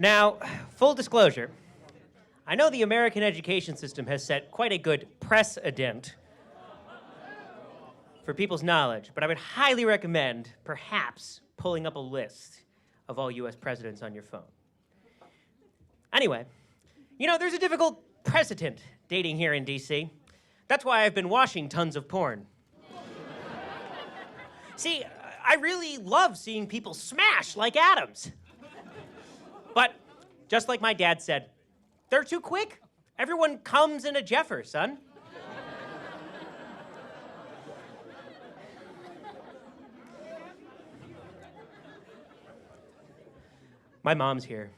Now, full disclosure, I know the American education system has set quite a good precedent for people's knowledge, but I would highly recommend perhaps pulling up a list of all US presidents on your phone. Anyway, there's a difficult precedent dating here in DC. That's why I've been watching tons of porn. See, I really love seeing people smash like atoms. But just like my dad said, they're too quick. Everyone comes in a Jeffer, son. My mom's here.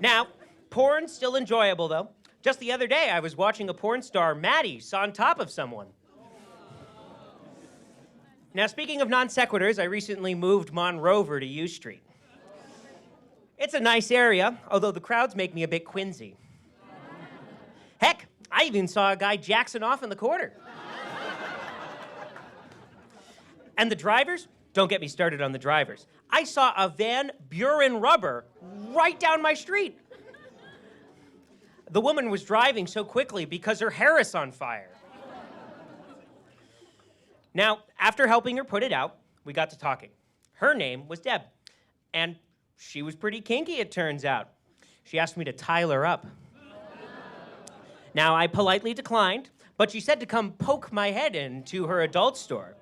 Now, porn's still enjoyable, though. Just the other day, I was watching a porn star, Maddie, on top of someone. Now, speaking of non sequiturs, I recently moved Monrover to U Street. It's a nice area, although the crowds make me a bit quinzy. Heck, I even saw a guy jackson off in the corner. And the drivers? Don't get me started on the drivers. I saw a Van Buren Rubber right down my street. The woman was driving so quickly because her hair is on fire. Now, after helping her put it out, we got to talking. Her name was Deb, and she was pretty kinky, it turns out. She asked me to tile her up. Now, I politely declined, but she said to come poke my head into her adult store.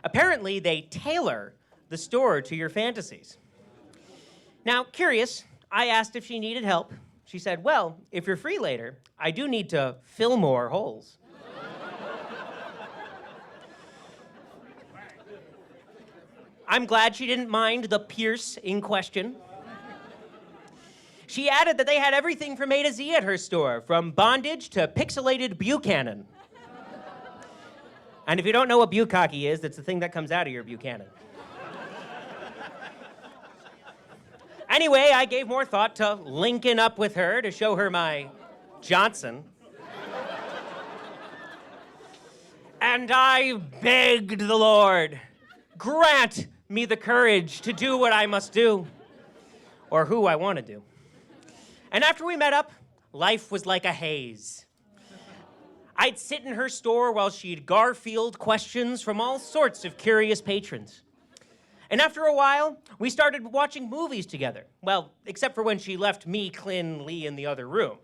Apparently, they tailor the store to your fantasies. Now, curious, I asked if she needed help. She said, well, if you're free later, I do need to fill more holes. I'm glad she didn't mind the pierce in question. She added that they had everything from A to Z at her store, from bondage to pixelated Buchanan. And if you don't know what bukkake is, that's the thing that comes out of your Buchanan. Anyway, I gave more thought to linking up with her to show her my Johnson. And I begged the Lord, grant me the courage to do what I must do, or who I want to do. And after we met up, life was like a haze. I'd sit in her store while she'd Garfield questions from all sorts of curious patrons. And after a while, we started watching movies together. Well, except for when she left me, Clint, Lee in the other room.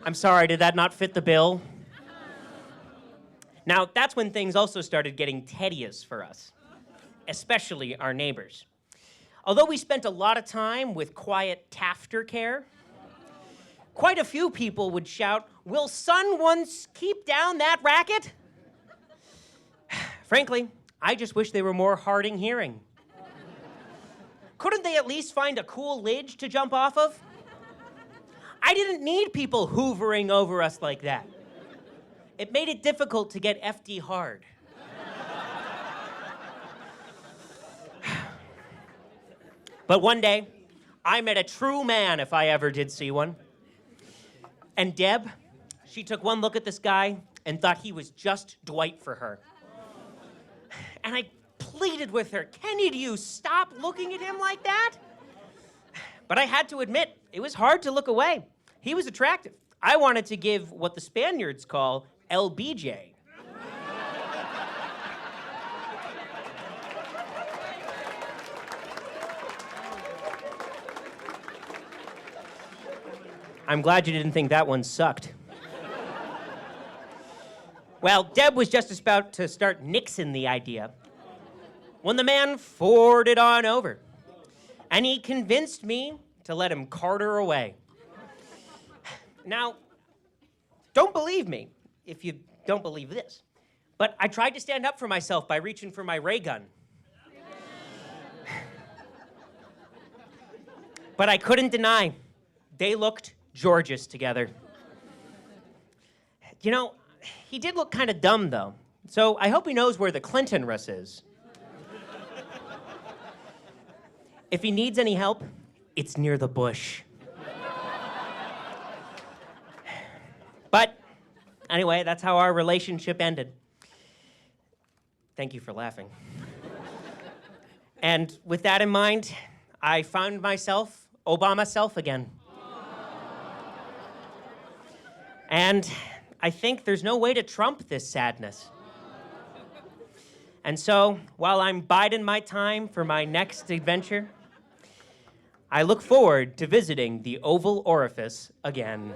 I'm sorry, did that not fit the bill? Now, that's when things also started getting tedious for us, especially our neighbors. Although we spent a lot of time with quiet aftercare, quite a few people would shout, "Will someone keep down that racket?" Frankly, I just wish they were more hard in hearing. Couldn't they at least find a cool ledge to jump off of? I didn't need people hoovering over us like that. It made it difficult to get FD hard. But one day, I met a true man, if I ever did see one. And Deb, she took one look at this guy and thought he was just Dwight for her. And I pleaded with her, "Kenny, do you stop looking at him like that?" But I had to admit, it was hard to look away. He was attractive. I wanted to give what the Spaniards call LBJ. I'm glad you didn't think that one sucked. Well, Deb was just about to start nixing the idea when the man forwarded on over, and he convinced me to let him cart her away. Now, don't believe me if you don't believe this, but I tried to stand up for myself by reaching for my ray gun. But I couldn't deny, they looked gorgeous together. He did look kind of dumb, though, so I hope he knows where the Clinton-rus is. If he needs any help, it's near the bush. But anyway, that's how our relationship ended. Thank you for laughing. And with that in mind, I found myself Obama self again. And I think there's no way to trump this sadness. And so, while I'm biding my time for my next adventure, I look forward to visiting the Oval Orifice again.